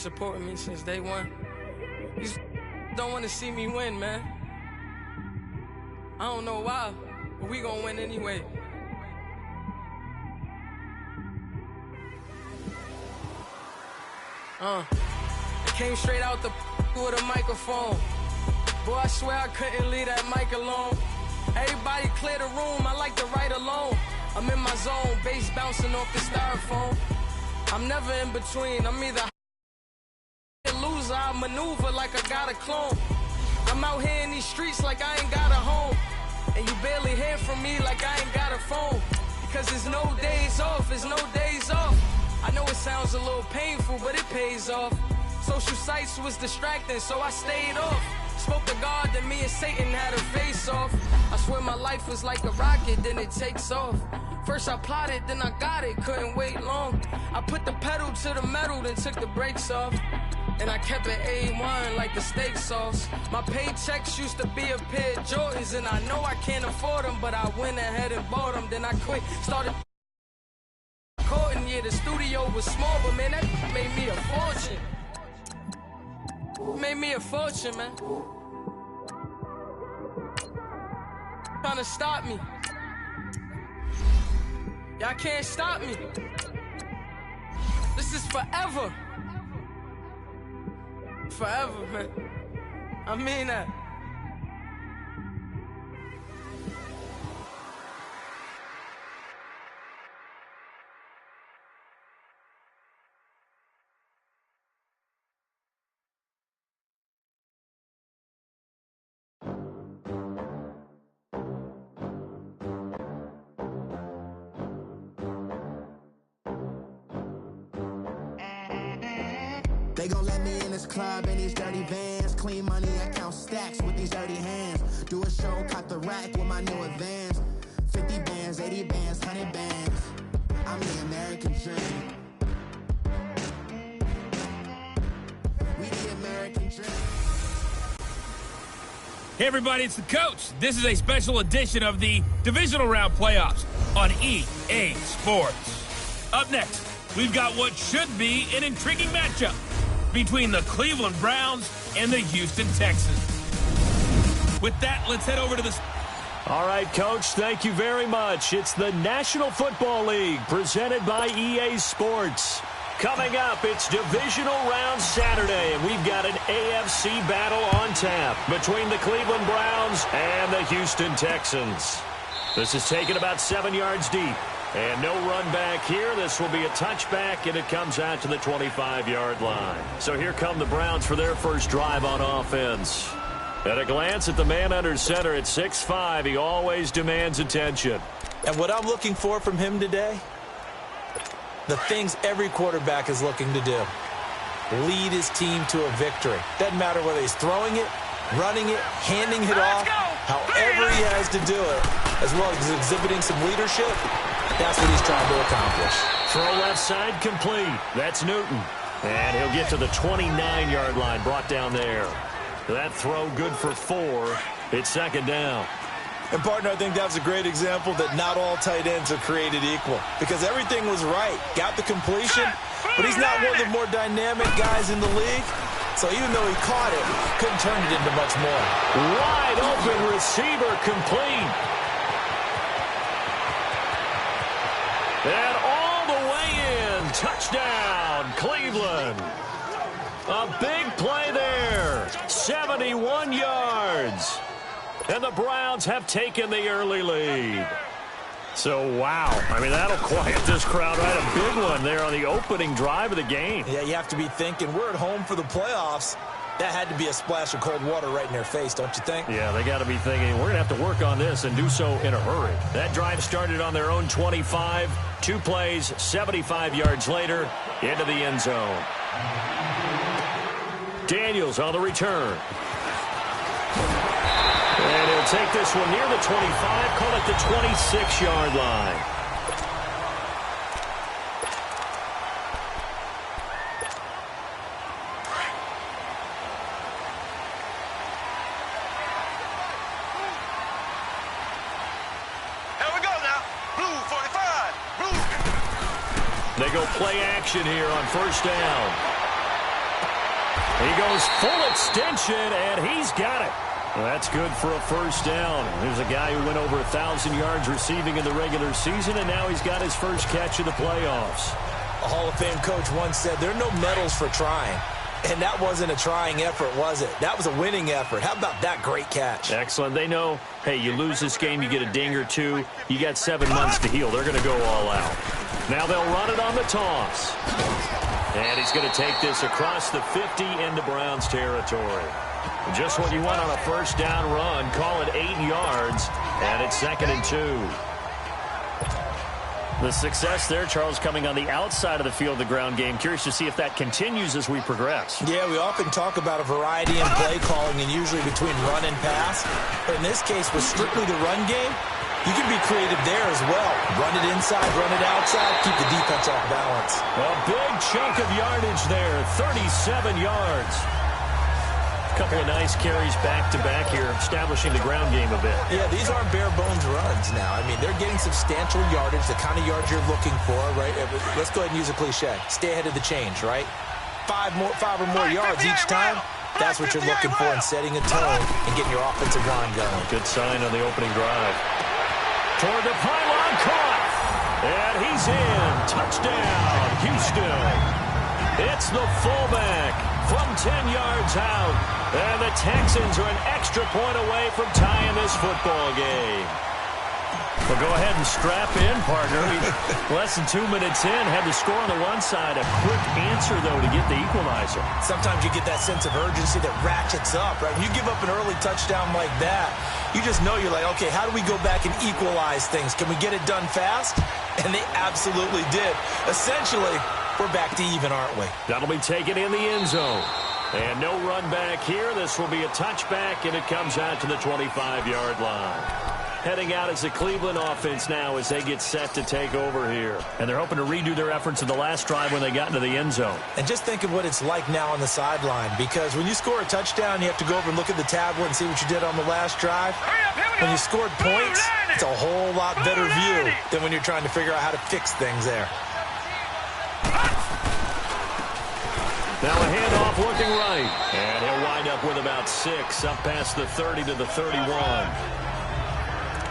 supporting me since day one. These don't want to see me win, man. I don't know why, but we gonna win anyway. I came straight out the with a microphone. Boy, I swear I couldn't leave that mic alone. Everybody clear the room, I like to write alone. I'm in my zone, bass bouncing off the styrofoam. I'm never in between, I'm either loser, I maneuver like I got a clone. I'm out here in these streets like I ain't got a home. And you barely hear from me like I ain't got a phone. Because there's no days off, there's no days off. I know it sounds a little painful, but it pays off. Social sites was distracting, so I stayed off. Spoke to God, then me and Satan had a face off. I swear my life was like a rocket, then it takes off. First I plotted, then I got it, couldn't wait long. I put the pedal to the metal, then took the brakes off. And I kept it A1 like the steak sauce. My paychecks used to be a pair of Jordans, and I know I can't afford them, but I went ahead and bought them. Then I quit, started recording. Yeah, the studio was small, but man, that made me a fortune. Made me a fortune, man. Trying to stop me. Y'all can't stop me. This is forever. Forever, man. I mean that. They gon' let me in this club in these dirty vans. Clean money, I count stacks with these dirty hands. Do a show, caught the rack with my new advance. 50 bands, 80 bands, 100 bands. I'm the American dream. We the American dream. Hey everybody, it's the coach. This is a special edition of the Divisional Round Playoffs on EA Sports. Up next, we've got what should be an intriguing matchup between the Cleveland Browns and the Houston Texans. With that, let's head over to the... All right, Coach, thank you very much. It's the National Football League presented by EA Sports. Coming up, it's Divisional Round Saturday, and we've got an AFC battle on tap between the Cleveland Browns and the Houston Texans. This is taken about 7 yards deep. And no run back here. This will be a touchback, and it comes out to the 25-yard line. So here come the Browns for their first drive on offense. At a glance at the man under center at 6'5", he always demands attention. And what I'm looking for from him today, the things every quarterback is looking to do. Lead his team to a victory. Doesn't matter whether he's throwing it, running it, handing it off, however he has to do it, as well as exhibiting some leadership. That's what he's trying to accomplish. Throw left side complete. That's Newton. And he'll get to the 29-yard line, brought down there. That throw good for 4. It's second down. And, partner, I think that's a great example that not all tight ends are created equal. Because everything was right. Got the completion, but he's not one of the more dynamic guys in the league. So even though he caught it, couldn't turn it into much more. Wide open receiver complete. And all the way in. Touchdown, Cleveland. A big play there. 71 yards. And the Browns have taken the early lead. So, wow. I mean, that'll quiet this crowd right. A big one there on the opening drive of the game. Yeah, you have to be thinking, we're at home for the playoffs. That had to be a splash of cold water right in their face, don't you think? Yeah, they got to be thinking, we're going to have to work on this and do so in a hurry. That drive started on their own 25. 2 plays, 75 yards later, into the end zone. Daniels on the return. And he'll take this one near the 25, call it the 26-yard line. They go play action here on first down. He goes full extension, and he's got it. Well, that's good for a first down. There's a guy who went over 1,000 yards receiving in the regular season, and now he's got his first catch of the playoffs. A Hall of Fame coach once said, there are no medals for trying. And that wasn't a trying effort, was it? That was a winning effort. How about that great catch? Excellent. They know, hey, you lose this game, you get a ding or two. You got 7 months to heal. They're going to go all out. Now they'll run it on the toss. And he's going to take this across the 50 into Browns territory. Just what you want on a first down run. Call it 8 yards, and it's 2nd and 2. The success there, Charles, coming on the outside of the field, the ground game. Curious to see if that continues as we progress. Yeah, we often talk about a variety in play calling and usually between run and pass. But in this case, with strictly the run game, you can be creative there as well. Run it inside, run it outside, keep the defense off balance. A big chunk of yardage there, 37 yards. A couple of nice carries back-to-back here, establishing the ground game a bit. Yeah, these aren't bare-bones runs now. I mean, they're getting substantial yardage, the kind of yards you're looking for, right? Let's go ahead and use a cliche. Stay ahead of the change, right? 5 or more yards each time. That's what you're looking for in setting a tone and getting your offensive line going. Good sign on the opening drive. Toward the pylon, caught. And he's in. Touchdown, Houston. It's the fullback from 10 yards out. And the Texans are an extra point away from tying this football game. Well, go ahead and strap in, partner. Less than 2 minutes in, had the score on the one side. A quick answer, though, to get the equalizer. Sometimes you get that sense of urgency that ratchets up, right? When you give up an early touchdown like that, you just know you're like, okay, how do we go back and equalize things? Can we get it done fast? And they absolutely did. Essentially, we're back to even, aren't we? That'll be taken in the end zone. And no run back here. This will be a touchback, and it comes out to the 25-yard line. Heading out as the Cleveland offense now as they get set to take over here. And they're hoping to redo their efforts in the last drive when they got into the end zone. And just think of what it's like now on the sideline, because when you score a touchdown, you have to go over and look at the tablet and see what you did on the last drive. When you scored points, it's a whole lot better view than when you're trying to figure out how to fix things there. Now a handoff looking right. And he'll wind up with about 6 up past the 30 to the 31.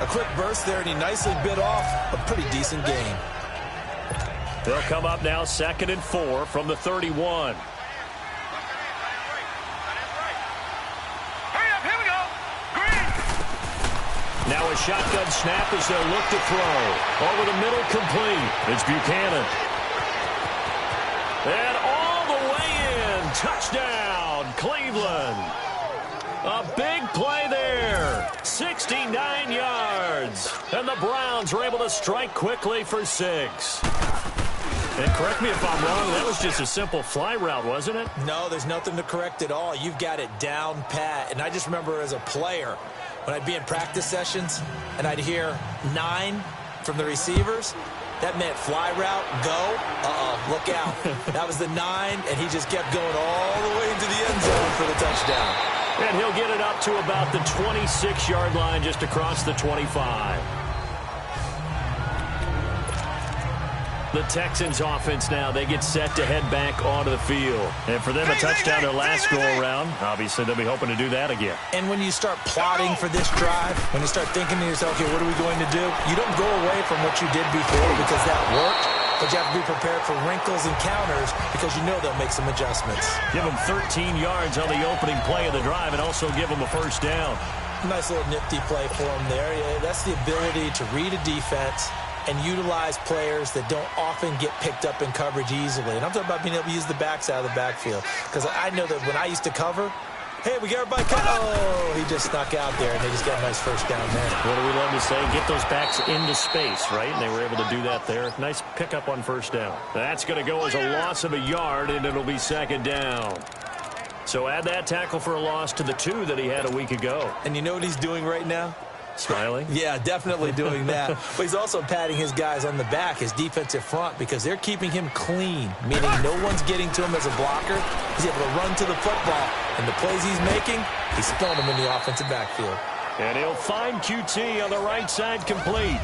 A quick burst there, and he nicely bit off a pretty decent game. They'll come up now 2nd and 4 from the 31. Now a shotgun snap as they'll look to throw. Over the middle, complete. It's Buchanan. And all the way in. Touchdown, Cleveland. A big play there. 69 yards. And the Browns are able to strike quickly for 6. And correct me if I'm wrong, that was just a simple fly route, wasn't it? No, there's nothing to correct at all. You've got it down pat. And I just remember as a player, when I'd be in practice sessions and I'd hear 9 from the receivers, that meant fly route, go, look out. That was the 9, and he just kept going all the way into the end zone for the touchdown. And he'll get it up to about the 26-yard line, just across the 25. The Texans offense now, they get set to head back onto the field. And for them, a touchdown their last go-around. Obviously, they'll be hoping to do that again. And when you start plotting for this drive, when you start thinking to yourself, okay, what are we going to do? You don't go away from what you did before because that worked, but you have to be prepared for wrinkles and counters because you know they'll make some adjustments. Give them 13 yards on the opening play of the drive and also give them a first down. Nice little nifty play for them there. Yeah, that's the ability to read a defense and utilize players that don't often get picked up in coverage easily. And I'm talking about being able to use the backs out of the backfield. Because I know that when I used to cover, hey, we got everybody covered. Oh, he just snuck out there, and they just got a nice first down there. What do we love to say? Get those backs into space, right? And they were able to do that there. Nice pickup on first down. That's going to go as a loss of a yard, and it'll be 2nd down. So add that tackle for a loss to the 2 that he had a week ago. And you know what he's doing right now? Smiling? Yeah, definitely doing that. But he's also patting his guys on the back, his defensive front, because they're keeping him clean, meaning no one's getting to him as a blocker. He's able to run to the football. And the plays he's making, he's throwing them in the offensive backfield. And he'll find QT on the right side complete.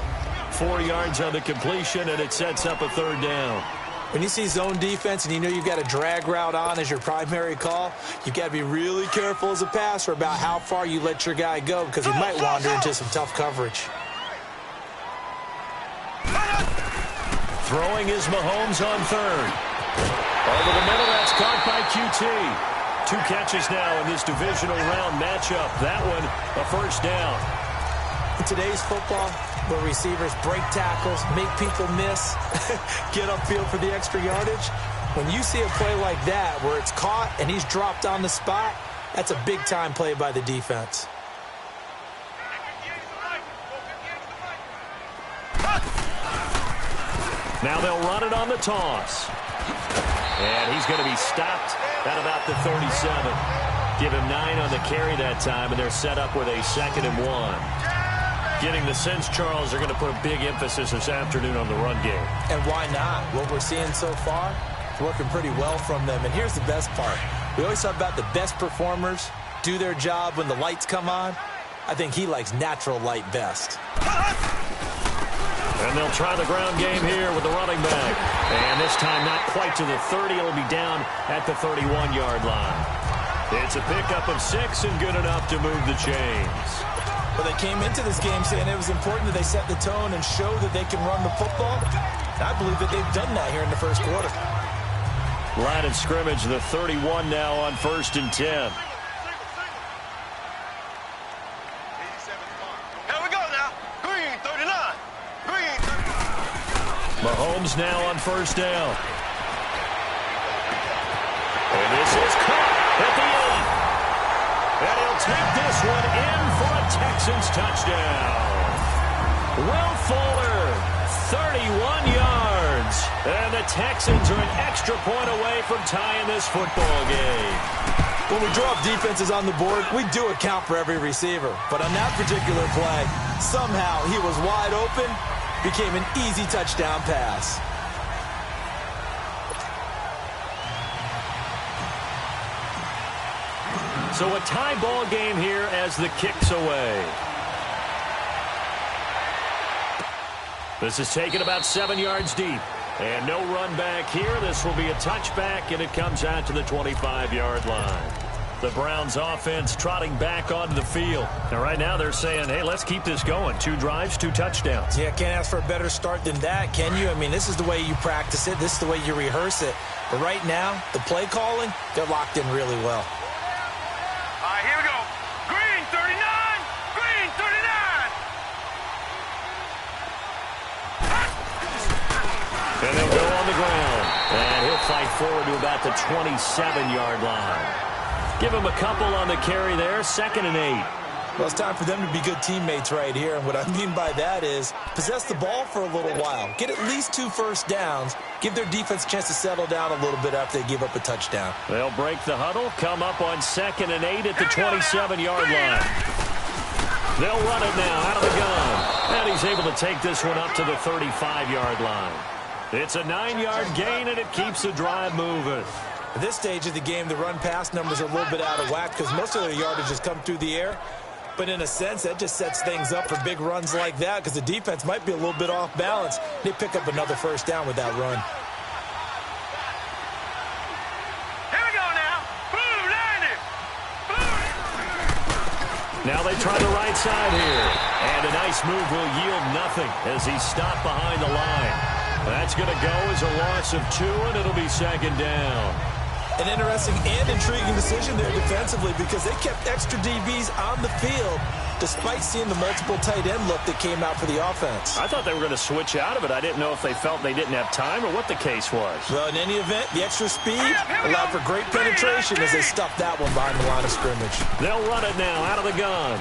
4 yards on the completion, and it sets up a 3rd down. When you see zone defense and you know you've got a drag route on as your primary call, you've got to be really careful as a passer about how far you let your guy go because he might wander into some tough coverage. Throwing is Mahomes on third. Over the middle, that's caught by QT. 2 catches now in this divisional round matchup. That one, a first down. In today's football, where receivers break tackles, make people miss, get upfield for the extra yardage, when you see a play like that where it's caught and he's dropped on the spot, that's a big-time play by the defense. Now they'll run it on the toss. And he's going to be stopped at about the 37. Give him 9 on the carry that time, and they're set up with a 2nd and 1. Getting the sense, Charles, they're going to put a big emphasis this afternoon on the run game. And why not? What we're seeing so far, it's working pretty well from them. And here's the best part. We always talk about the best performers do their job when the lights come on. I think he likes natural light best. And they'll try the ground game here with the running back. And this time not quite to the 30. It'll be down at the 31-yard line. It's a pickup of 6 and good enough to move the chains. Well, they came into this game saying it was important that they set the tone and show that they can run the football. I believe that they've done that here in the first quarter. Line of scrimmage, the 31 now on 1st and 10. Mahomes now on 1st down. And this is caught at the 8. And he'll take this one in for a Texans touchdown. Will Fuller, 31 yards. And the Texans are an extra point away from tying this football game. When we draw up defenses on the board, we do account for every receiver. But on that particular play, somehow he was wide open. Became an easy touchdown pass. So a tie ball game here as the kick's away. This is taken about 7 yards deep. And no run back here. This will be a touchback, and it comes out to the 25-yard line. The Browns offense trotting back onto the field. Now, right now, they're saying, hey, let's keep this going. 2 drives, 2 touchdowns. Yeah, can't ask for a better start than that, can you? I mean, this is the way you practice it. This is the way you rehearse it. But right now, the play calling, they're locked in really well. All right, here we go. Green, 39. Green, 39. And they'll go on the ground. And he'll fight forward to about the 27-yard line. Give him a couple on the carry there, 2nd and 8. Well, it's time for them to be good teammates right here. And what I mean by that is possess the ball for a little while. Get at least 2 first downs. Give their defense a chance to settle down a little bit after they give up a touchdown. They'll break the huddle, come up on 2nd and 8 at the 27-yard line. They'll run it now out of the gun. And he's able to take this one up to the 35-yard line. It's a 9-yard gain, and it keeps the drive moving. At this stage of the game, the run-pass numbers are a little bit out of whack because most of their yardage has come through the air. But in a sense, that just sets things up for big runs like that because the defense might be a little bit off balance. They pick up another first down with that run. Here we go now. Blue, 90. Blue. Now they try the right side here. And a nice move will yield nothing as he's stopped behind the line. That's going to go as a loss of 2, and it'll be 2nd down. An interesting and intriguing decision there defensively because they kept extra DBs on the field despite seeing the multiple tight end look that came out for the offense. I thought they were going to switch out of it. I didn't know if they felt they didn't have time or what the case was. Well, in any event, the extra speed allowed for great penetration as they stuffed that one behind the line of scrimmage. They'll run it now out of the gun.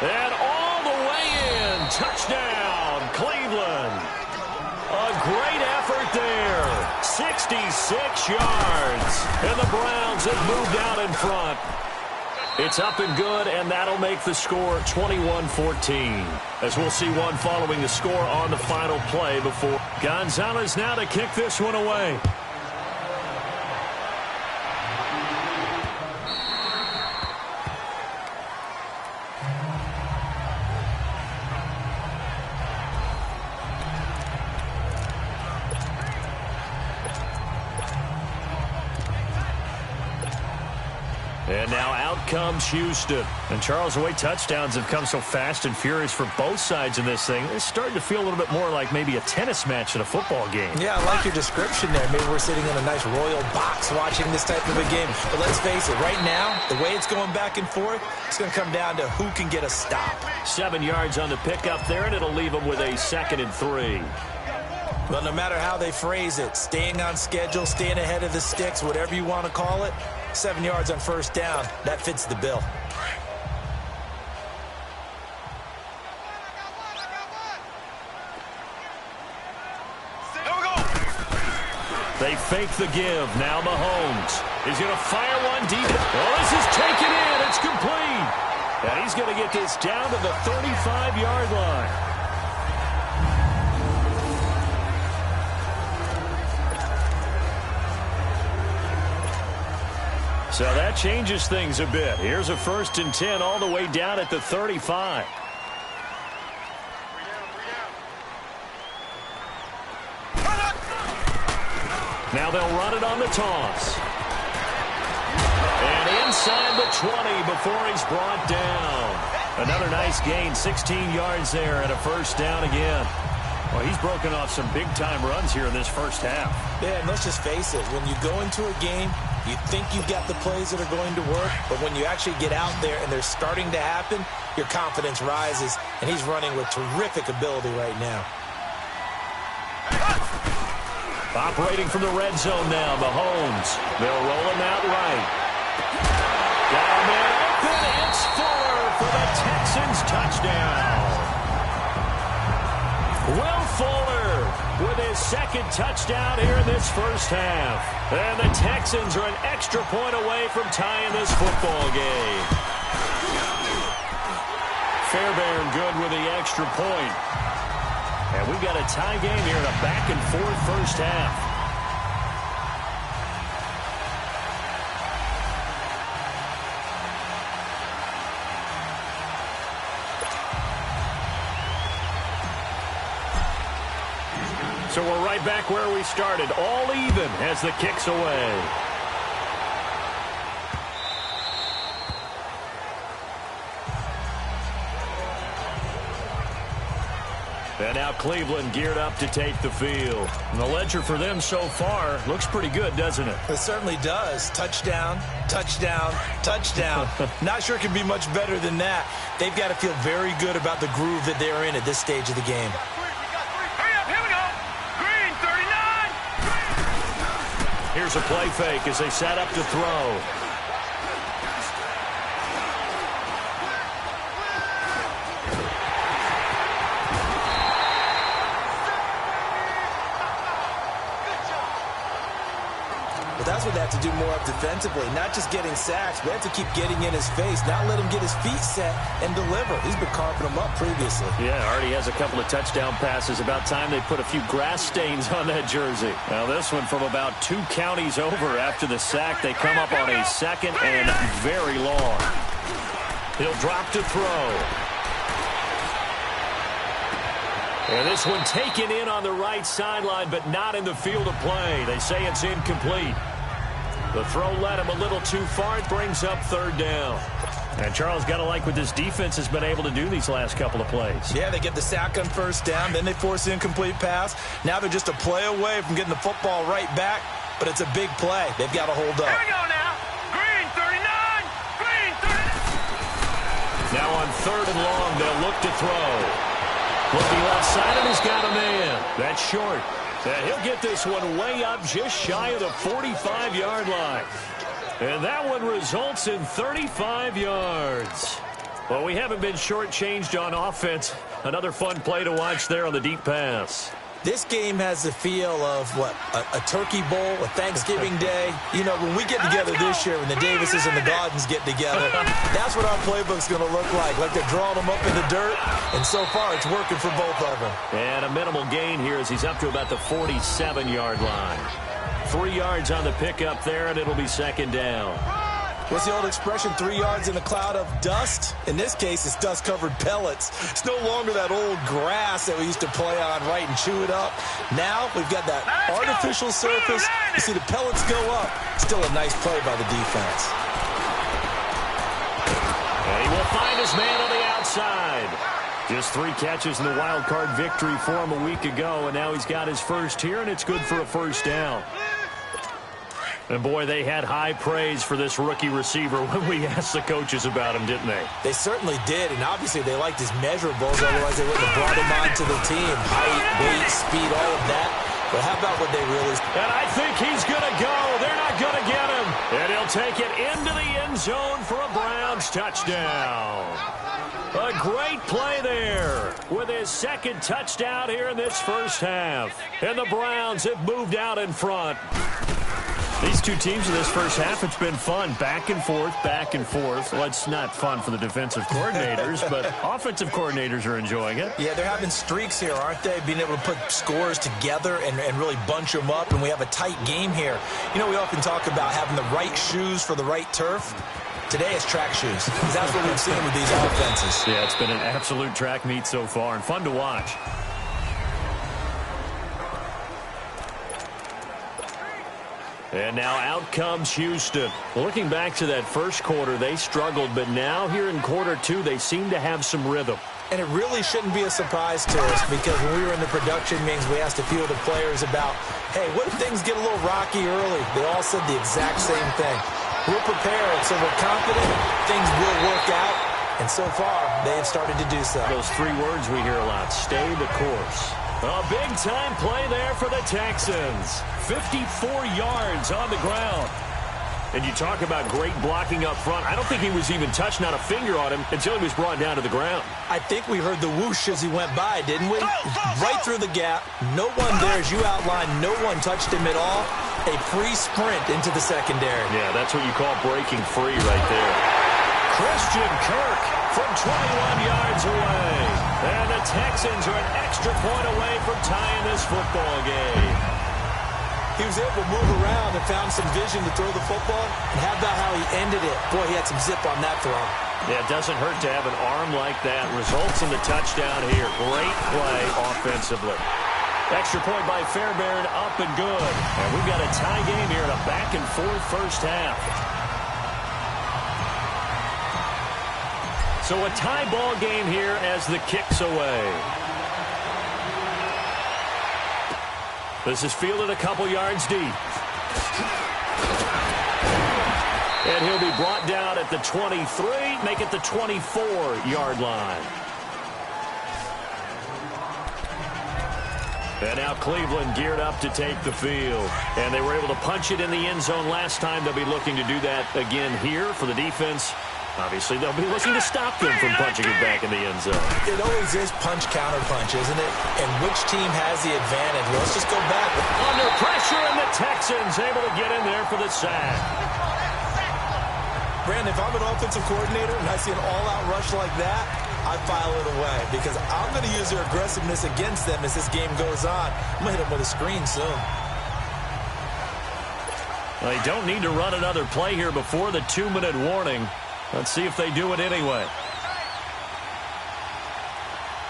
And all the way in. Touchdown, Cleveland. A great effort there. 66 yards. And the Browns have moved out in front. It's up and good, and that'll make the score 21-14. As we'll see one following the score on the final play before Gonzalez now to kick this one away. And now out comes Houston. And Charles, the way touchdowns have come so fast and furious for both sides in this thing, it's starting to feel a little bit more like maybe a tennis match in a football game. Yeah, I like your description there. Maybe we're sitting in a nice royal box watching this type of a game. But let's face it, right now, the way it's going back and forth, it's going to come down to who can get a stop. 7 yards on the pickup there, and it'll leave them with a 2nd and 3. Well, no matter how they phrase it, staying on schedule, staying ahead of the sticks, whatever you want to call it, 7 yards on first down, that fits the bill. They fake the give. Now Mahomes is going to fire one deep. Oh, this is taken in. It's complete. And he's going to get this down to the 35-yard line. So that changes things a bit. Here's a 1st and 10 all the way down at the 35. Now they'll run it on the toss. And inside the 20 before he's brought down. Another nice gain, 16 yards there and a 1st down again. Well, he's broken off some big-time runs here in this first half. Yeah, and let's just face it. When you go into a game, you think you've got the plays that are going to work, but when you actually get out there and they're starting to happen, your confidence rises, and he's running with terrific ability right now. Operating from the red zone now, Mahomes. They'll roll him out right. Got him in open. It's Fuller for the Texans touchdown. Will Fuller with his 2nd touchdown here in this first half. And the Texans are an extra point away from tying this football game. Fairbairn good with the extra point. And we've got a tie game here in a back-and-forth first half. So we're right back where we started, all even as the kick's away. And now Cleveland geared up to take the field. And the ledger for them so far looks pretty good, doesn't it? It certainly does. Touchdown, touchdown, touchdown. Not sure it can be much better than that. They've got to feel very good about the groove that they're in at this stage of the game. Here's a play fake as they set up to throw. But that's what they have to do more of defensively, not just getting sacks, but have to keep getting in his face, not let him get his feet set and deliver. He's been carving them up previously. Yeah, already has a couple of touchdown passes. About time they put a few grass stains on that jersey. Now this one from about 2 counties over after the sack. They come up on a 2nd and very long. He'll drop to throw. And this one taken in on the right sideline, but not in the field of play. They say it's incomplete. The throw led him a little too far. It brings up 3rd down. And Charles, got to like what this defense has been able to do these last couple of plays. Yeah, they get the sack on 1st down, then they force the incomplete pass. Now they're just a play away from getting the football right back, but it's a big play. They've got to hold up. Here we go now. Green 39. Green 39. Now on 3rd and long, they'll look to throw. Looking left side, and he's got a man. That's short. And he'll get this one way up just shy of the 45-yard line. And that one results in 35 yards. Well, we haven't been shortchanged on offense. Another fun play to watch there on the deep pass. This game has the feel of, what, a turkey bowl, a Thanksgiving day. You know, when we get together this year, when the Davises and the Gardens get together, that's what our playbook's going to look like they're drawing them up in the dirt, and so far it's working for both of them. And a minimal gain here as he's up to about the 47-yard line. 3 yards on the pickup there, and it'll be 2nd down. What's the old expression, 3 yards in a cloud of dust? In this case, it's dust-covered pellets. It's no longer that old grass that we used to play on, right, and chew it up. Now we've got that artificial surface. You see the pellets go up. Still a nice play by the defense. his man on the outside. Just 3 catches in the wild card victory for him a week ago, and now he's got his first here, and it's good for a first down. And, boy, they had high praise for this rookie receiver when we asked the coaches about him, didn't they? They certainly did, and obviously they liked his measurables, otherwise they wouldn't have brought him onto the team. Height, weight, speed, all of that. But how about what they really... And I think he's going to go. They're not going to get him. And he'll take it into the end zone for a Browns touchdown. A great play there with his second touchdown here in this first half. And the Browns have moved out in front. These two teams in this first half, it's been fun. Back and forth, back and forth. Well, it's not fun for the defensive coordinators, but offensive coordinators are enjoying it. Yeah, they're having streaks here, aren't they? Being able to put scores together and really bunch them up, and we have a tight game here. You know, we often talk about having the right shoes for the right turf. Today it's track shoes, because that's what we've seen with these offenses. Yeah, it's been an absolute track meet so far, and fun to watch. And now out comes Houston. Looking back to that first quarter, they struggled, but now here in quarter 2, they seem to have some rhythm. And it really shouldn't be a surprise to us, because when we were in the production meetings, we asked a few of the players about, hey, what if things get a little rocky early? They all said the exact same thing. We're prepared, so we're confident things will work out. And so far, they have started to do so. Those 3 words we hear a lot, stay the course. A big-time play there for the Texans. 54 yards on the ground. And you talk about great blocking up front. I don't think he was even touched, not a finger on him, until he was brought down to the ground. I think we heard the whoosh as he went by, didn't we? Right through the gap. No one there, as you outlined. No one touched him at all. A free sprint into the secondary. Yeah, that's what you call breaking free right there. Christian Kirk from 21 yards away. And the Texans are an extra point away from tying this football game. He was able to move around and found some vision to throw the football. And how about how he ended it? Boy, he had some zip on that throw. Yeah, it doesn't hurt to have an arm like that. Results in the touchdown here. Great play offensively. Extra point by Fairbairn, up and good. And we've got a tie game here in a back-and-forth first half. So a tie ball game here as the kick's away. This is fielded a couple yards deep. And he'll be brought down at the 23, make it the 24-yard line. And now Cleveland geared up to take the field. And they were able to punch it in the end zone last time. They'll be looking to do that again here for the defense. Obviously, they'll be looking to stop them from punching it back in the end zone. It always is punch-counter-punch, isn't it? And which team has the advantage? Well, let's just go back. Under pressure, and the Texans able to get in there for the sack. Brandon, if I'm an offensive coordinator and I see an all-out rush like that, I file it away because I'm going to use their aggressiveness against them as this game goes on. I'm going to hit them with a screen soon. Well, they don't need to run another play here before the 2-minute warning. Let's see if they do it anyway.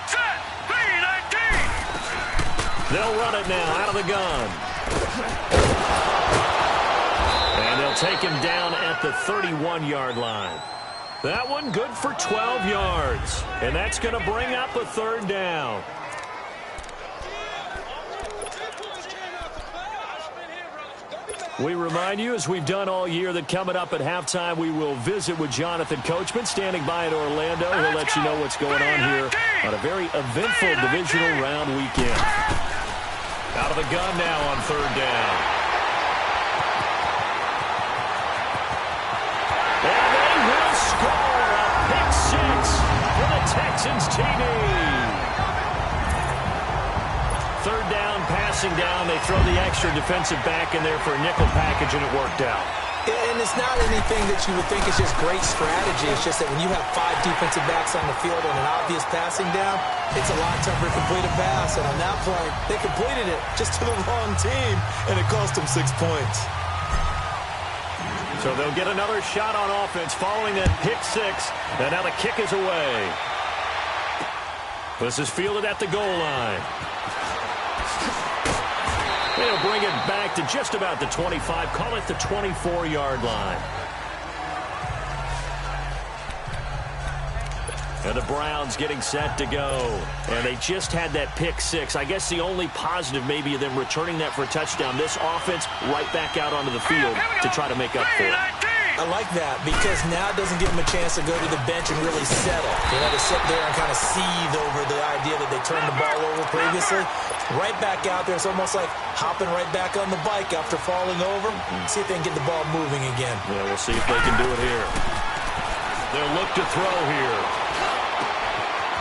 Set, vee625's. They'll run it now out of the gun. And they'll take him down at the 31-yard line. That one good for 12 yards. And that's going to bring up a third down. We remind you, as we've done all year, that coming up at halftime, we will visit with Jonathan Coachman, standing by in Orlando. He'll let you know what's going on here on a very eventful divisional round weekend. Out of the gun now on third down. And they will score a pick six for the Texans TD. Third down, passing down. They throw the extra defensive back in there for a nickel package, and it worked out. And it's not anything that you would think is just great strategy. It's just that when you have 5 defensive backs on the field and an obvious passing down, it's a lot tougher to complete a pass. And on that play, they completed it just to the wrong team, and it cost them 6 points. So they'll get another shot on offense following that pick six. And now the kick is away. This is fielded at the goal line. They'll bring it back to just about the 25. Call it the 24-yard line. And the Browns getting set to go. And they just had that pick six. I guess the only positive maybe of them returning that for a touchdown. This offense right back out onto the field to try to make up for it. I like that because now it doesn't give them a chance to go to the bench and really settle. They had to sit there and kind of seethe over the idea that they turned the ball over previously. Right back out there. It's almost like hopping right back on the bike after falling over. See if they can get the ball moving again. Yeah, we'll see if they can do it here. They'll look to throw here.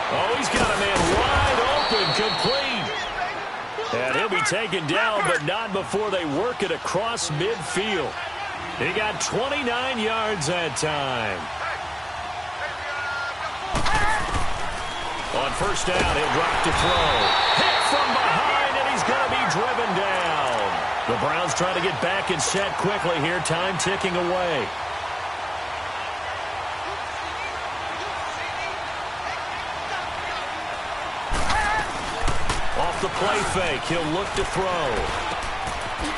Oh, he's got a man wide open, complete. And he'll be taken down, but not before they work it across midfield. He got 29 yards that time. On first down, he'll drop to throw. Hit from behind, and he's going to be driven down. The Browns trying to get back and set quickly here. Time ticking away. Off the play fake, he'll look to throw.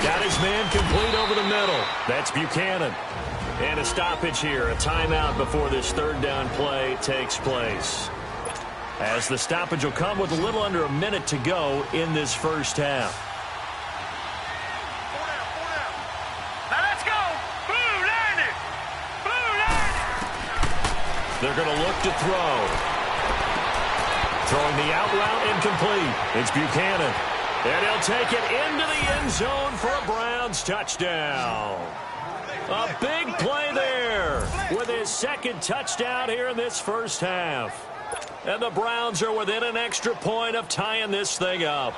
Got his man complete over the middle. That's Buchanan. And a stoppage here, a timeout before this third down play takes place. As the stoppage will come with a little under a minute to go in this first half. Now let's go. Blue line it. Blue line it. They're going to look to throw. Throwing the out route incomplete. It's Buchanan. And he'll take it into the end zone for a Browns touchdown. A big play there with his second touchdown here in this first half. And the Browns are within an extra point of tying this thing up.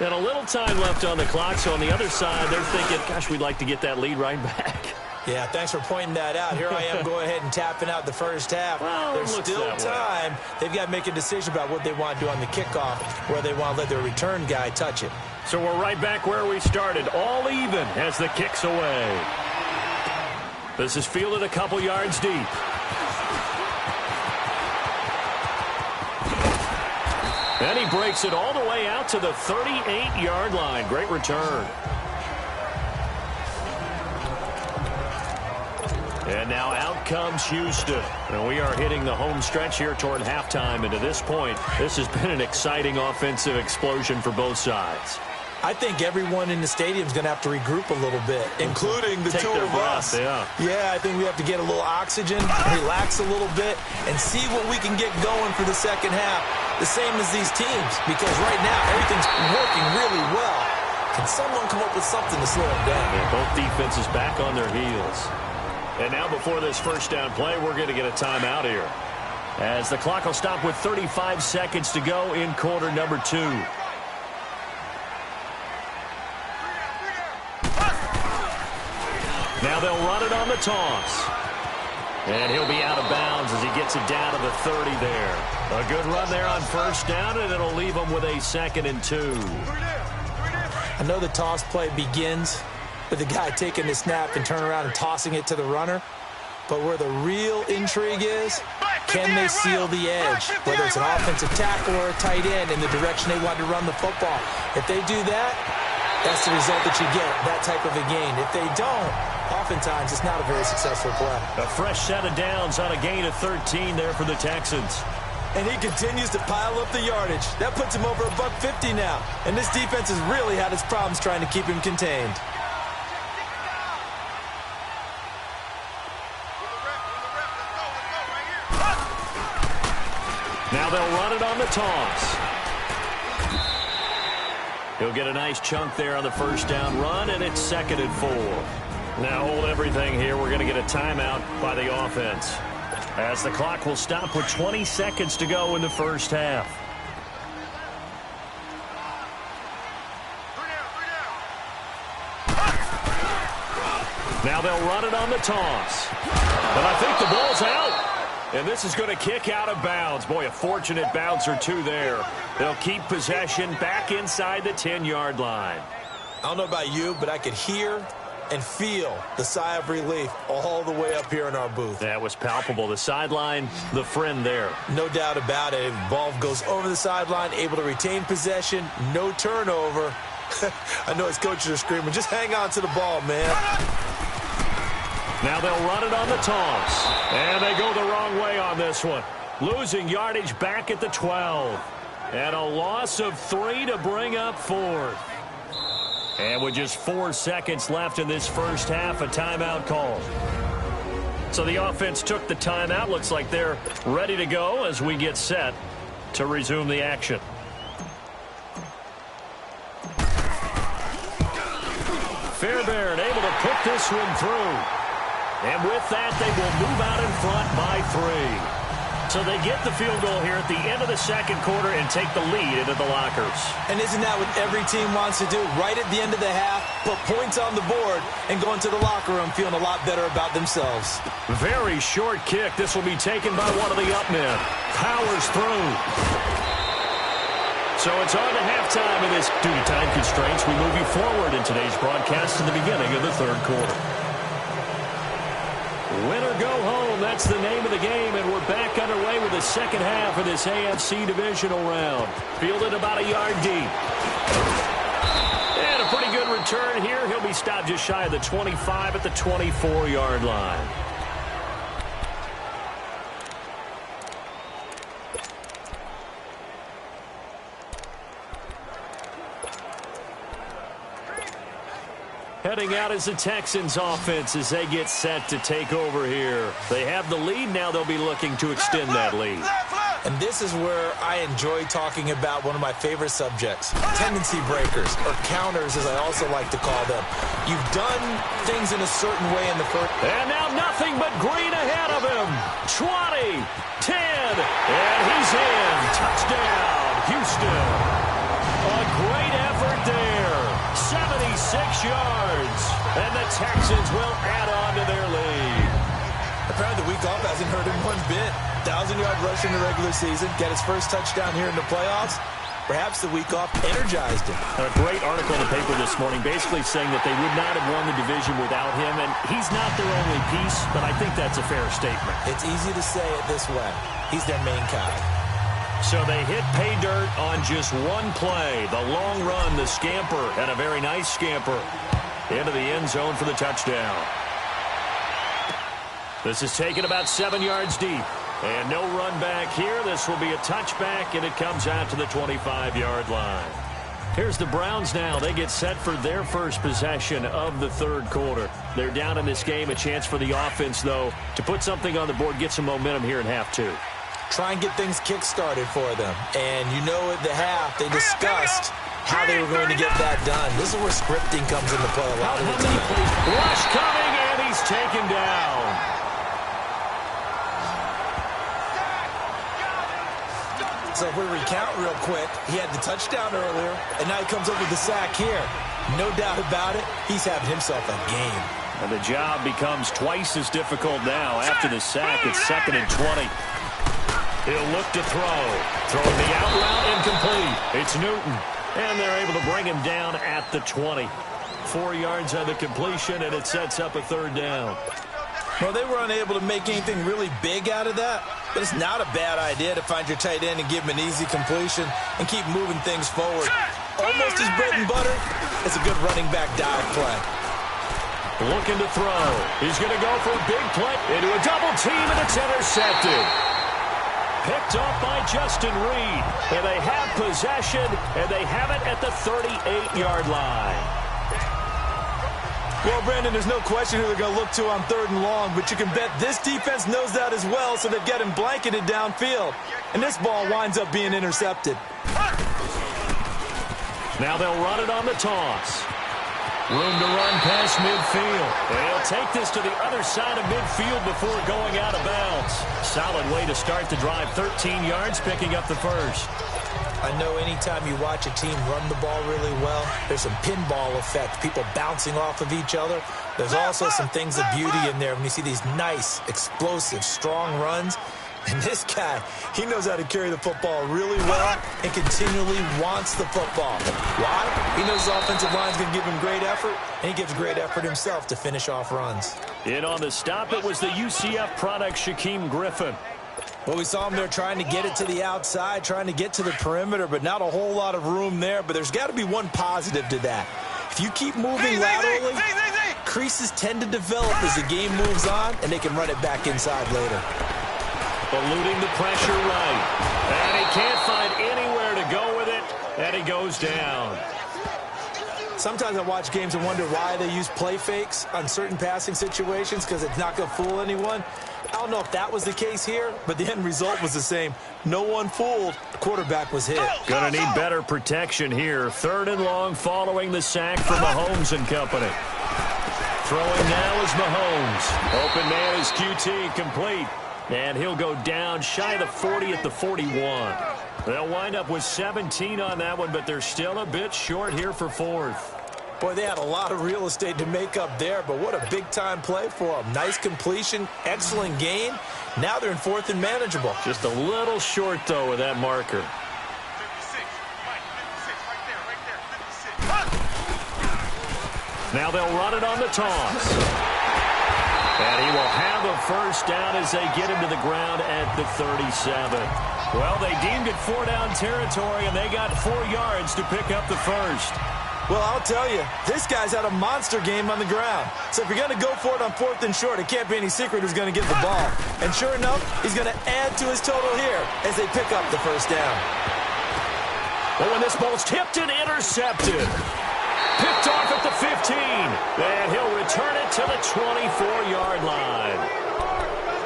And a little time left on the clock, so on the other side, they're thinking, gosh, we'd like to get that lead right back. Yeah, thanks for pointing that out. Here I am going ahead and tapping out the first half. Well, there's still time. They've got to make a decision about what they want to do on the kickoff, where they want to let their return guy touch it. So we're right back where we started, all even as the kick's away. This is fielded a couple yards deep. And he breaks it all the way out to the 38-yard line. Great return. And now out comes Houston. And we are hitting the home stretch here toward halftime. And to this point, this has been an exciting offensive explosion for both sides. I think everyone in the stadium is going to have to regroup a little bit, including the two of us. Yeah, I think we have to get a little oxygen, relax a little bit, and see what we can get going for the second half. The same as these teams, because right now everything's working really well. Can someone come up with something to slow them down? Yeah, both defenses back on their heels. And now before this first down play, we're going to get a timeout here, as the clock will stop with 35 seconds to go in quarter number 2. Now they'll run it on the toss. And he'll be out of bounds as he gets it down to the 30 there. A good run there on first down, and it'll leave him with a 2nd and 2. I know the toss play begins with the guy taking the snap and turning around and tossing it to the runner. But where the real intrigue is, can they seal the edge? Whether it's an offensive tackle or a tight end in the direction they want to run the football. If they do that, that's the result that you get, that type of a gain. If they don't, oftentimes it's not a very successful play. A fresh set of downs on a gain of 13 there for the Texans. And he continues to pile up the yardage. That puts him over $150 now. And this defense has really had its problems trying to keep him contained. Now they'll run it on the toss. He'll get a nice chunk there on the first down run, and it's 2nd and 4. Now hold everything here. We're going to get a timeout by the offense, as the clock will stop with 20 seconds to go in the first half. Now they'll run it on the toss. But I think the ball's out. And this is going to kick out of bounds. Boy, a fortunate bounce or two there. They'll keep possession back inside the 10-yard line. I don't know about you, but I could hear and feel the sigh of relief all the way up here in our booth. That was palpable. The sideline, the friend there. No doubt about it. Ball goes over the sideline, able to retain possession, no turnover. I know his coaches are screaming, just hang on to the ball, man. Now they'll run it on the toss. And they go the wrong way on this one. Losing yardage back at the 12. And a loss of 3 to bring up 4th. And with just 4 seconds left in this first half, a timeout call. So the offense took the timeout. Looks like they're ready to go as we get set to resume the action. Fairbairn able to put this one through. And with that, they will move out in front by 3. So they get the field goal here at the end of the second quarter and take the lead into the lockers. And isn't that what every team wants to do? Right at the end of the half, put points on the board, and go into the locker room feeling a lot better about themselves. Very short kick. This will be taken by one of the up men. Powers through. So it's on to halftime of this. Due to time constraints, we move you forward in today's broadcast to the beginning of the third quarter. Win or go home, that's the name of the game, and we're back underway with the second half of this AFC divisional round. Fielded about a yard deep. And a pretty good return here. He'll be stopped just shy of the 25 at the 24-yard line. Heading out is the Texans offense as they get set to take over here. They have the lead. Now they'll be looking to extend that lead. And this is where I enjoy talking about one of my favorite subjects, tendency breakers, or counters as I also like to call them. You've done things in a certain way in the first. And now nothing but green ahead of him. 20, 10, and he's in. Touchdown, Houston. A great effort there. 76 yards. And the Texans will add on to their lead. Apparently the week off hasn't hurt him one bit. 1,000-yard rush in the regular season. Get his first touchdown here in the playoffs. Perhaps the week off energized him. A great article in the paper this morning basically saying that they would not have won the division without him. And he's not their only piece, but I think that's a fair statement. It's easy to say it this way. He's their main guy. So they hit pay dirt on just one play. The long run, the scamper, and a very nice scamper into the end zone for the touchdown. This is taken about 7 yards deep. And no run back here. This will be a touchback, and it comes out to the 25-yard line. Here's the Browns now. They get set for their first possession of the third quarter. They're down in this game. A chance for the offense, though, to put something on the board, get some momentum here in half two. Try and get things kick-started for them. And you know at the half, they discussed how they were going to get that done. This is where scripting comes into play a lot of the time. Rush coming, and he's taken down. So if we recount real quick, he had the touchdown earlier, and now he comes up with the sack here. No doubt about it, he's having himself a game. And the job becomes twice as difficult now. After the sack, it's 2nd and 20. He'll look to throw. Throwing the out route incomplete. It's Newton. And they're able to bring him down at the 20. 4 yards on the completion, and it sets up a third down. Well, they were unable to make anything really big out of that, but it's not a bad idea to find your tight end and give him an easy completion and keep moving things forward. Almost his bread and butter. It's a good running back dive play. Looking to throw. He's going to go for a big play into a double team, and it's intercepted. Picked off by Justin Reed. And they have possession, and they have it at the 38-yard line. Well, Brandon, there's no question who they're going to look to on 3rd and long, but you can bet this defense knows that as well, so they've got him blanketed downfield. And this ball winds up being intercepted. Now they'll run it on the toss. Room to run past midfield. They'll take this to the other side of midfield before going out of bounds. Solid way to start the drive. 13 yards, picking up the first. I know anytime you watch a team run the ball really well, there's some pinball effect, people bouncing off of each other. There's also some things of beauty in there when you see these nice, explosive, strong runs. And this guy, he knows how to carry the football really well and continually wants the football. Why? He knows the offensive line's going to give him great effort, and he gives great effort himself to finish off runs. In on the stop, it was the UCF product, Shaquem Griffin. Well, we saw him there trying to get it to the outside, trying to get to the perimeter, but not a whole lot of room there. But there's got to be one positive to that. If you keep moving laterally, creases tend to develop as the game moves on, and they can run it back inside later. eluding the pressure right. And he can't find anywhere to go with it, and he goes down. Sometimes I watch games and wonder why they use play fakes on certain passing situations, because it's not going to fool anyone. I don't know if that was the case here, but the end result was the same. No one fooled. The quarterback was hit. Going to need better protection here. 3rd and long following the sack from Mahomes and company. Throwing now is Mahomes. Open man is QT, complete. And he'll go down shy of the 40 at the 41. They'll wind up with 17 on that one, but they're still a bit short here for 4th. Boy, they had a lot of real estate to make up there, but what a big-time play for them. Nice completion, excellent gain. Now they're in 4th and manageable. Just a little short, though, with that marker. 56. Mike, 56. Right there. 56. Now they'll run it on the toss. And he will have a first down as they get him to the ground at the 37. Well, they deemed it 4-down territory, and they got 4 yards to pick up the first. Well, I'll tell you, this guy's had a monster game on the ground. So if you're going to go for it on 4th and short, it can't be any secret who's going to get the ball. And sure enough, he's going to add to his total here as they pick up the first down. Well, when this ball's tipped and intercepted. Picked off at the 15. And he'll return it to the 24-yard line.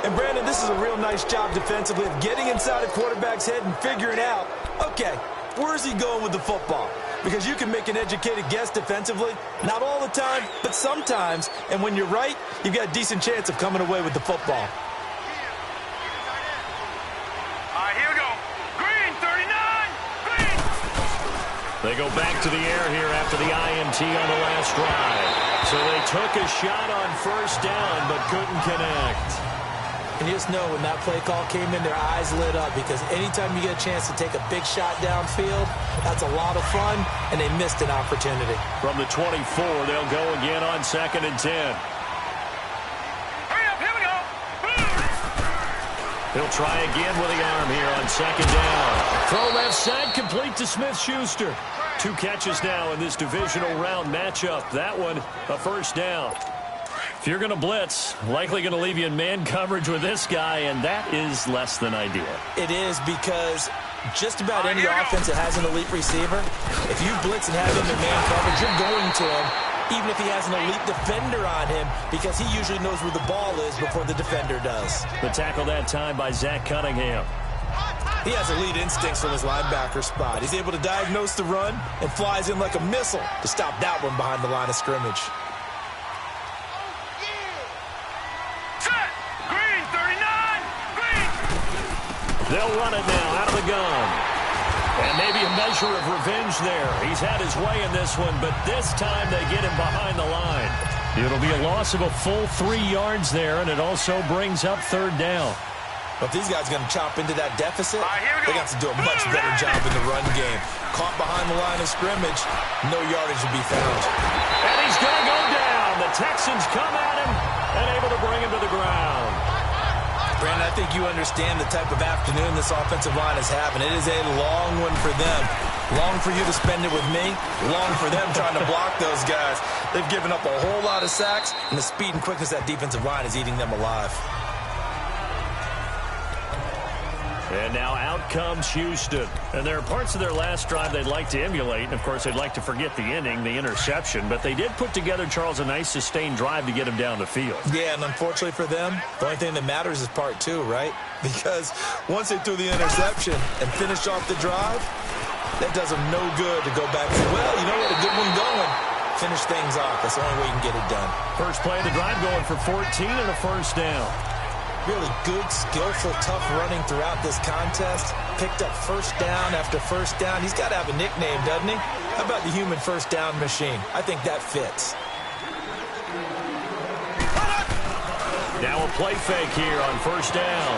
And, Brandon, this is a real nice job defensively of getting inside a quarterback's head and figuring out, okay, where's he going with the football? Because you can make an educated guess defensively. Not all the time, but sometimes. And when you're right, you've got a decent chance of coming away with the football. All right, here we go. Green, 39. Green. They go back to the air here after the INT on the last drive. So they took a shot on first down, but couldn't connect. And you just know when that play call came in, their eyes lit up, because anytime you get a chance to take a big shot downfield, that's a lot of fun, and they missed an opportunity. From the 24, they'll go again on 2nd and 10. Hurry up, here we go. He'll try again with the arm here on 2nd down. Throw left side, complete to Smith-Schuster. 2 catches now in this divisional round matchup. That one, a first down. If you're going to blitz, likely going to leave you in man coverage with this guy, and that is less than ideal. It is, because just about any offense that has an elite receiver, if you blitz and have him in man coverage, you're going to him, even if he has an elite defender on him, because he usually knows where the ball is before the defender does. The tackle that time by Zach Cunningham. He has elite instincts from his linebacker spot. He's able to diagnose the run and flies in like a missile to stop that one behind the line of scrimmage. They'll run it now out of the gun. And maybe a measure of revenge there. He's had his way in this one, but this time they get him behind the line. It'll be a loss of a full 3 yards there, and it also brings up 3rd down. But if these guys are going to chop into that deficit, they got to do a much better job in the run game. Caught behind the line of scrimmage, no yardage to be found. And he's going to go down. The Texans come at him and able to bring him to the ground. Brandon, I think you understand the type of afternoon this offensive line is having. It is a long one for them. Long for you to spend it with me. Long for them trying to block those guys. They've given up a whole lot of sacks, and the speed and quickness of that defensive line is eating them alive. And now out comes Houston. And there are parts of their last drive they'd like to emulate. And, of course, they'd like to forget the inning, the interception. But they did put together, Charles, a nice sustained drive to get him down the field. Yeah, and unfortunately for them, the only thing that matters is part 2, right? Because once they threw the interception and finished off the drive, that does them no good to go back and say, well, you know what, a good one going. Finish things off. That's the only way you can get it done. First play of the drive going for 14 and a first down. Really good, skillful, tough running throughout this contest. Picked up first down after first down. He's got to have a nickname, doesn't he? How about the human first down machine? I think that fits. Now a play fake here on first down.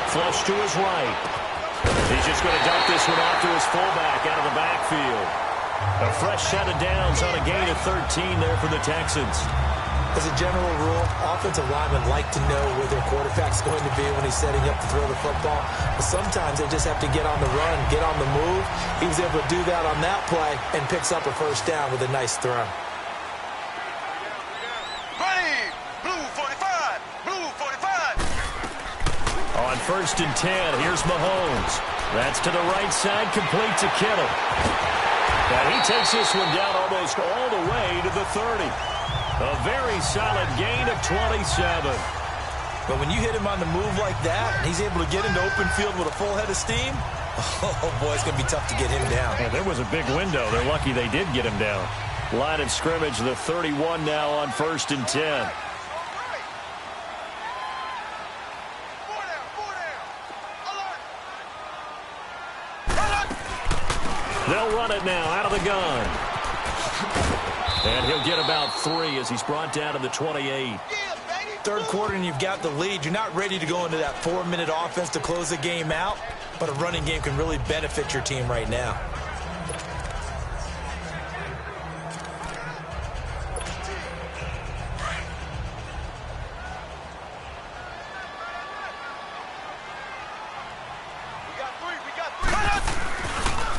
Flush to his right. He's just going to dump this one off to his fullback out of the backfield. A fresh set of downs on a gain of 13 there for the Texans. As a general rule, offensive linemen like to know where their quarterback's going to be when he's setting up to throw the football. But sometimes they just have to get on the run, get on the move. He was able to do that on that play and picks up a first down with a nice throw. Ready, blue 45, blue 45. On 1st and 10, here's Mahomes. That's to the right side, complete to Kittle. And he takes this one down almost all the way to the 30. A very solid gain of 27. But when you hit him on the move like that, and he's able to get into open field with a full head of steam, oh, boy, it's going to be tough to get him down. Yeah, there was a big window. They're lucky they did get him down. Line of scrimmage, the 31 now on 1st and 10. They'll run it now out of the gun. And he'll get about 3 as he's brought down to the 28. Third quarter and you've got the lead. You're not ready to go into that 4-minute offense to close the game out, but a running game can really benefit your team right now.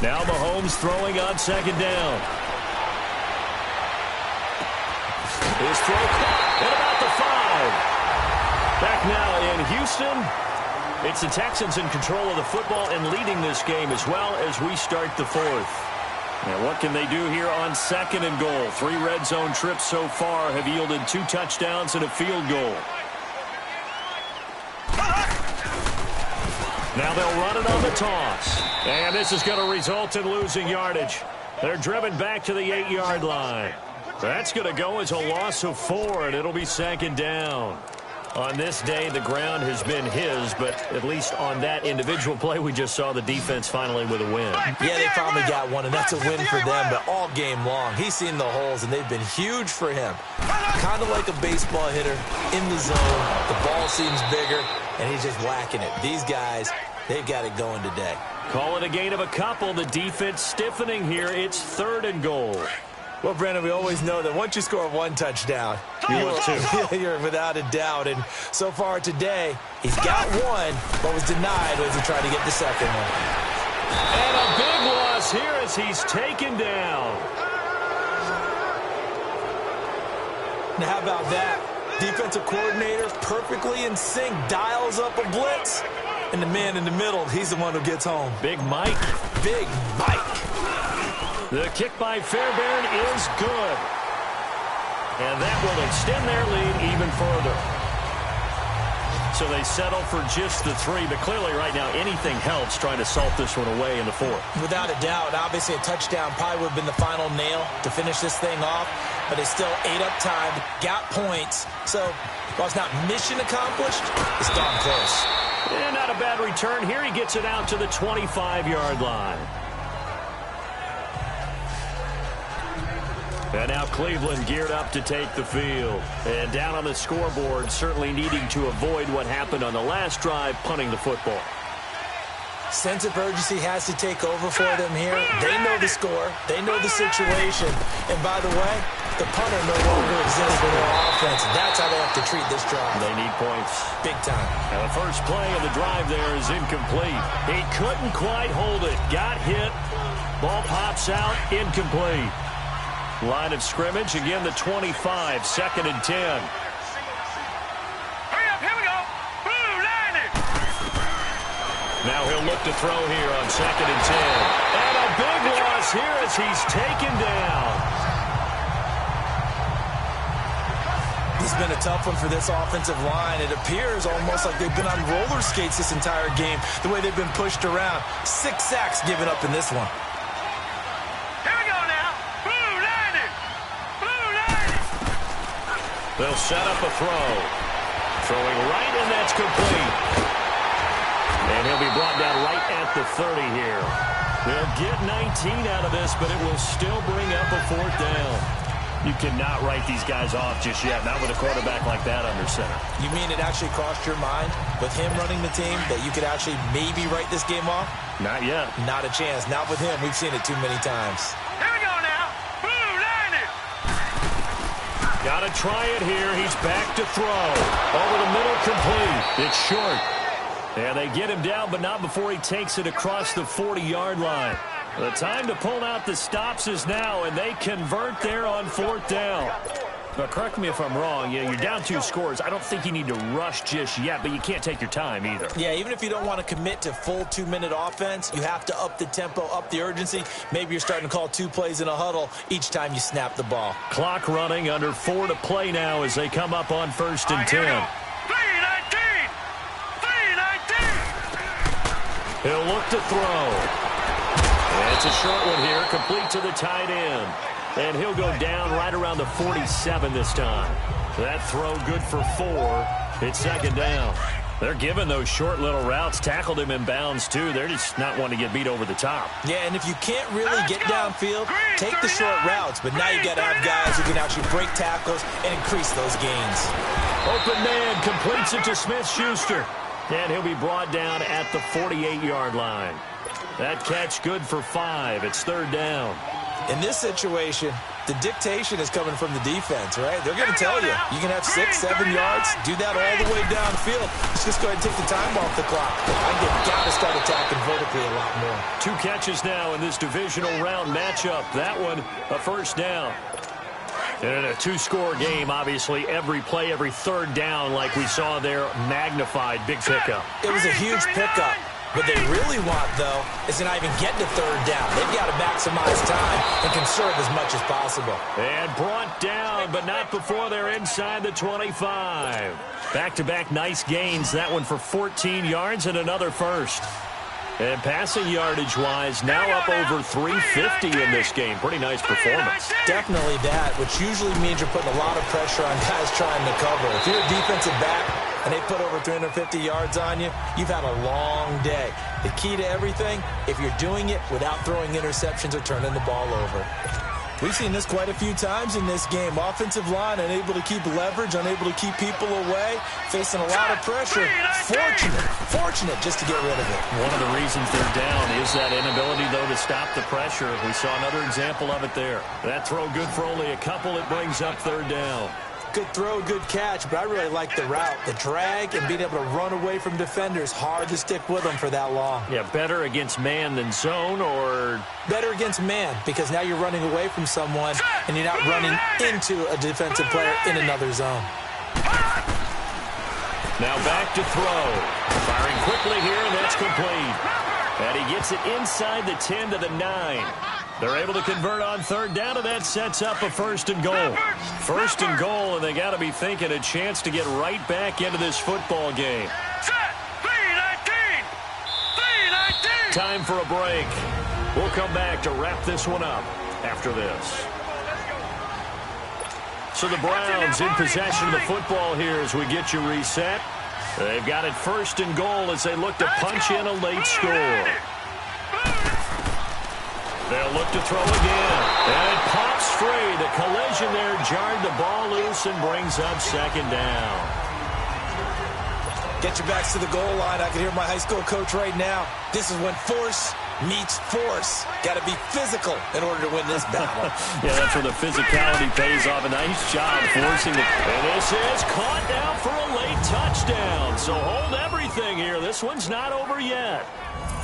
Now Mahomes throwing on 2nd down. His throw caught at about the 5. Back now in Houston. It's the Texans in control of the football and leading this game as well as we start the 4th. Now what can they do here on 2nd and goal? 3 red zone trips so far have yielded 2 touchdowns and a field goal. Now they'll run it on the toss. And this is going to result in losing yardage. They're driven back to the 8-yard line. That's going to go as a loss of 4, and it'll be 2nd down. On this day, the ground has been his, but at least on that individual play, we just saw the defense finally with a win. Yeah, they finally got one, and that's a win for them, but all game long, he's seen the holes, and they've been huge for him. Kind of like a baseball hitter in the zone. The ball seems bigger, and he's just whacking it. These guys, they've got it going today. Call it a gain of a couple. The defense stiffening here. It's 3rd and goal. Well, Brandon, we always know that once you score 1 touchdown, you're without a doubt. And so far today, he's got 1, but was denied as he tried to get the 2nd one. And a big loss here as he's taken down. Now, how about that? Defensive coordinator perfectly in sync, dials up a blitz. And the man in the middle, he's the one who gets home. Big Mike. Big Mike. The kick by Fairbairn is good. And that will extend their lead even further. So they settle for just the 3, but clearly right now anything helps trying to salt this one away in the 4th. Without a doubt, obviously a touchdown probably would have been the final nail to finish this thing off, but they still ate up time, got points. So while it's not mission accomplished, it's darn close. And not a bad return here. He gets it out to the 25-yard line. And now Cleveland geared up to take the field. And down on the scoreboard, certainly needing to avoid what happened on the last drive, punting the football. Sense of urgency has to take over for them here. They know the score. They know the situation. And by the way, the punter no longer exists for their offense. That's how they have to treat this drive. They need points. Big time. And the first play of the drive there is incomplete. He couldn't quite hold it. Got hit. Ball pops out. Incomplete. Line of scrimmage, again the 25, 2nd and 10. Hurry up, here we go. Blue line it. Now he'll look to throw here on 2nd and 10. And a big loss here as he's taken down. It's been a tough one for this offensive line. It appears almost like they've been on roller skates this entire game, the way they've been pushed around. 6 sacks given up in this one. They'll set up a throw. Throwing right, and that's complete. And he'll be brought down right at the 30 here. They'll get 19 out of this, but it will still bring up a 4th down. You cannot write these guys off just yet, not with a quarterback like that under center. You mean it actually crossed your mind with him running the team that you could actually maybe write this game off? Not yet. Not a chance. Not with him. We've seen it too many times. Here we go now. Blue line it. Got to try it here. He's back to throw. Over the middle, complete. It's short. And they get him down, but not before he takes it across the 40-yard line. The time to pull out the stops is now, and they convert there on 4th down. Correct me if I'm wrong. Yeah, you're down 2 scores. I don't think you need to rush just yet, but you can't take your time either. Yeah, even if you don't want to commit to full 2-minute offense, you have to up the tempo, up the urgency. Maybe you're starting to call 2 plays in a huddle each time you snap the ball. Clock running, under 4 to play now as they come up on 1st and 10. 3-19! He'll look to throw. It's a short one here, complete to the tight end. And he'll go down right around the 47 this time. That throw good for 4. It's 2nd down. They're giving those short little routes. Tackled him in bounds, too. They're just not wanting to get beat over the top. Yeah, and if you can't really get downfield, take the short routes. But now you got to have guys who can actually break tackles and increase those gains. Open man completes it to Smith-Schuster. And he'll be brought down at the 48-yard line. That catch good for 5. It's 3rd down. In this situation, the dictation is coming from the defense, right? They're going to tell you, you can have 6, 7 yards, do that all the way downfield. Let's just go ahead and take the time off the clock. Got to start attacking vertically a lot more. 2 catches now in this divisional round matchup. That one, a 1st down. And a 2-score game, obviously, every play, every 3rd down, like we saw there, magnified. Big pickup. It was a huge pickup. What they really want, though, is to not even get to 3rd down. They've got to maximize time and conserve as much as possible. And brought down, but not before they're inside the 25. Back-to-back nice gains. That one for 14 yards and another 1st. And passing yardage-wise, now up over 350 in this game. Pretty nice performance. Definitely that, which usually means you're putting a lot of pressure on guys trying to cover. If you're a defensive back and they put over 350 yards on you, you've had a long day. The key to everything, if you're doing it without throwing interceptions or turning the ball over. We've seen this quite a few times in this game. Offensive line unable to keep leverage, unable to keep people away, facing a lot of pressure. Fortunate just to get rid of it. One of the reasons they're down is that inability, though, to stop the pressure. We saw another example of it there. That throw good for only a couple. It brings up 3rd down. Good throw, good catch, but I really like the route. The drag and being able to run away from defenders. Hard to stick with them for that long. Yeah, better against man than zone, or? Better against man, because now you're running away from someone and you're not running into a defensive player in another zone. Now back to throw. Firing quickly here, and that's complete. And he gets it inside the 10 to the 9. They're able to convert on 3rd down, and that sets up a 1st and goal. 1st and goal, and they got to be thinking a chance to get right back into this football game. Time for a break. We'll come back to wrap this one up after this. So the Browns in possession of the football here as we get you reset. They've got it 1st and goal as they look to punch in a late score. They'll look to throw again. And it pops free. The collision there jarred the ball loose and brings up 2nd down. Get your backs to the goal line. I can hear my high school coach right now. This is when force meets force. Got to be physical in order to win this battle. Yeah, that's where the physicality pays off. A nice job forcing it. And this is caught down for a late touchdown. So hold everything here. This one's not over yet.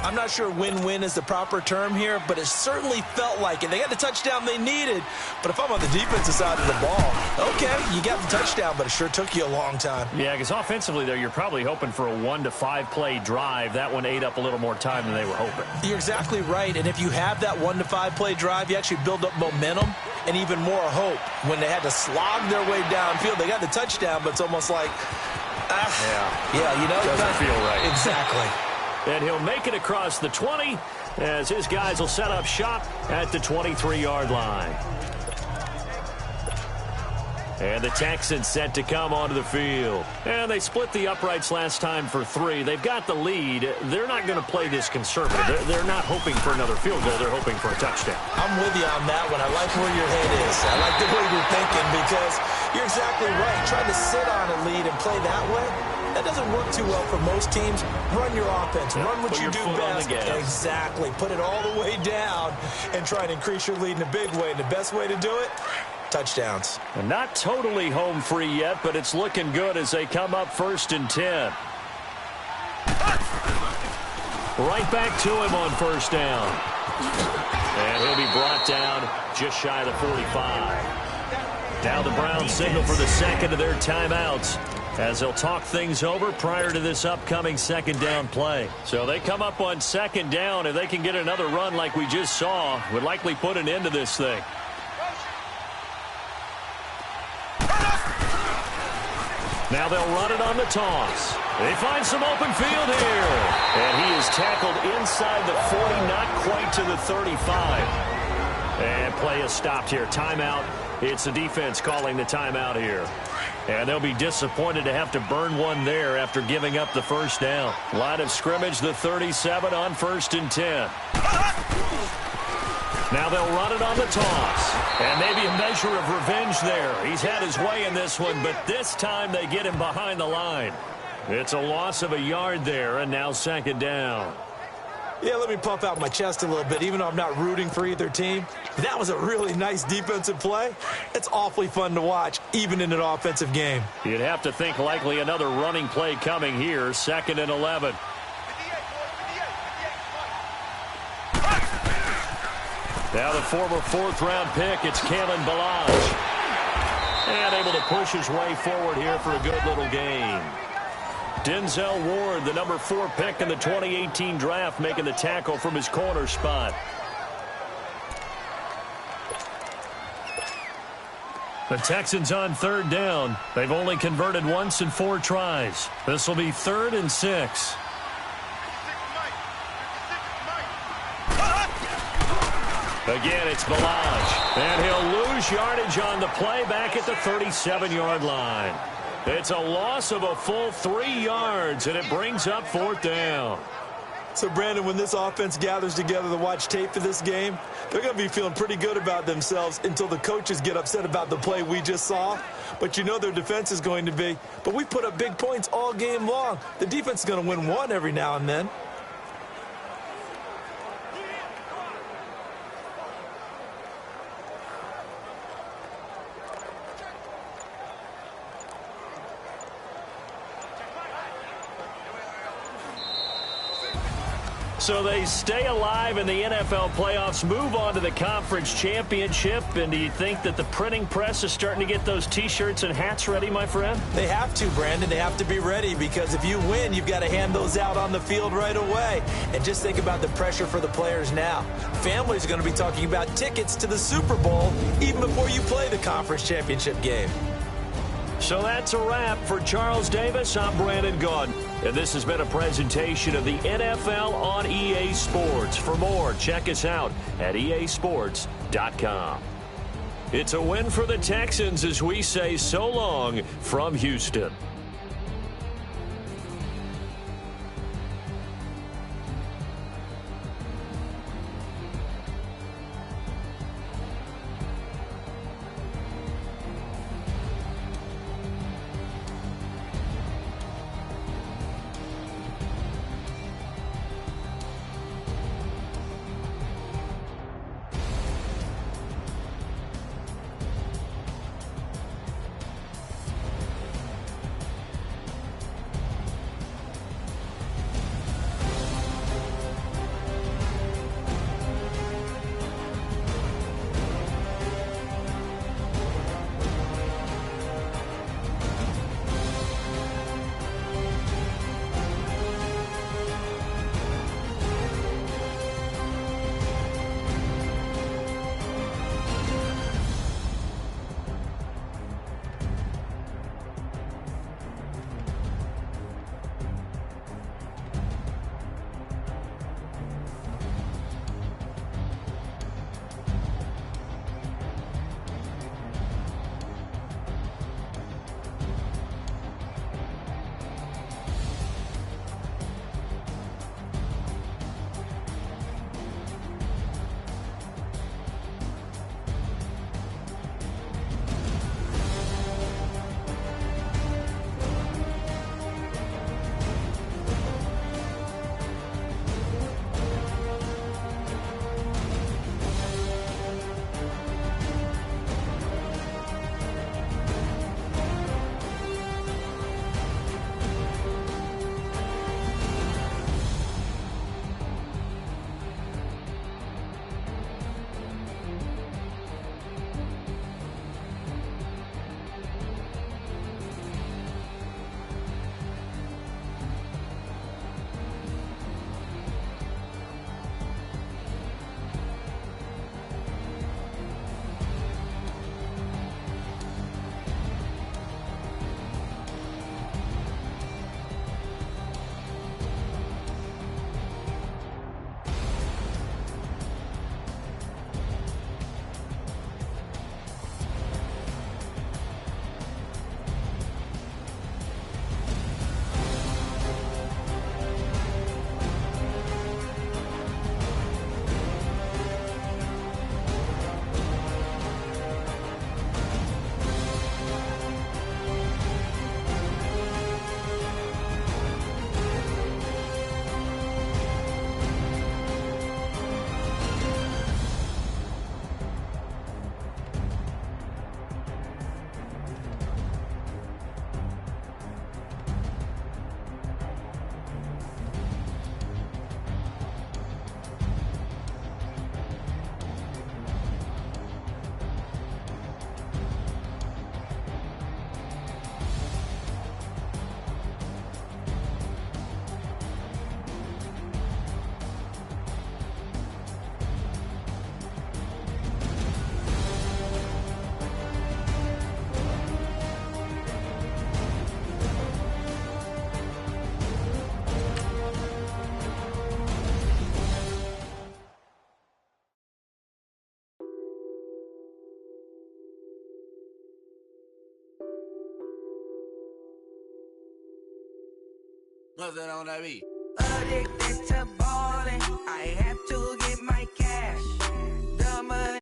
I'm not sure win-win is the proper term here, but it certainly felt like it. They got the touchdown they needed, but if I'm on the defensive side of the ball, okay, you got the touchdown, but it sure took you a long time. Yeah, because offensively there, you're probably hoping for a 1 to 5 play drive. That one ate up a little more time than they were hoping. You're exactly right, and if you have that 1 to 5 play drive, you actually build up momentum and even more hope. When they had to slog their way downfield, they got the touchdown, but it's almost like, yeah, you know, doesn't feel right. Exactly. And he'll make it across the 20 as his guys will set up shop at the 23-yard line. And the Texans set to come onto the field. And they split the uprights last time for 3. They've got the lead. They're not going to play this conservative. They're not hoping for another field goal. They're hoping for a touchdown. I'm with you on that one. I like where your head is. I like the way you're thinking because you're exactly right. Trying to sit on a lead and play that way, that doesn't work too well for most teams. Run your offense. Run what you do best. Exactly. Put it all the way down and try and increase your lead in a big way. And the best way to do it, touchdowns. And not totally home free yet, but it's looking good as they come up 1st and 10. Right back to him on 1st down. And he'll be brought down just shy of the 45. Now the Browns signal for the second of their timeouts as they'll talk things over prior to this upcoming second down play. So they come up on second down. If they can get another run like we just saw, would likely put an end to this thing. Now they'll run it on the toss. They find some open field here. And he is tackled inside the 40, not quite to the 35. And play is stopped here. Timeout. It's the defense calling the timeout here. And they'll be disappointed to have to burn one there after giving up the first down. Line of scrimmage, the 37 on 1st and 10. Now they'll run it on the toss. And maybe a measure of revenge there. He's had his way in this one, but this time they get him behind the line. It's a loss of a yard there, and now second down. Yeah, let me puff out my chest a little bit, even though I'm not rooting for either team. That was a really nice defensive play. It's awfully fun to watch, even in an offensive game. You'd have to think likely another running play coming here, 2nd and 11. Now the former 4th-round pick, it's Kalen Ballage. And able to push his way forward here for a good little gain. Denzel Ward, the number 4 pick in the 2018 draft, making the tackle from his corner spot. The Texans on 3rd down. They've only converted once in 4 tries. This will be 3rd and 6. Again, it's Ballage. And he'll lose yardage on the play back at the 37-yard line. It's a loss of a full 3 yards, and it brings up 4th down. So, Brandon, when this offense gathers together to watch tape for this game, they're going to be feeling pretty good about themselves until the coaches get upset about the play we just saw. But you know their defense is going to be. But we put up big points all game long. The defense is going to win one every now and then. So they stay alive in the NFL playoffs, move on to the conference championship. And do you think that the printing press is starting to get those T-shirts and hats ready, my friend? They have to, Brandon. They have to be ready because if you win, you've got to hand those out on the field right away. And just think about the pressure for the players now. Families are going to be talking about tickets to the Super Bowl even before you play the conference championship game. So that's a wrap. For Charles Davis, I'm Brandon Gaudin. And this has been a presentation of the NFL on EA Sports. For more, check us out at easports.com. It's a win for the Texans as we say so long from Houston. What's that on that beat? Addicted to ballin', I have to get my cash. The money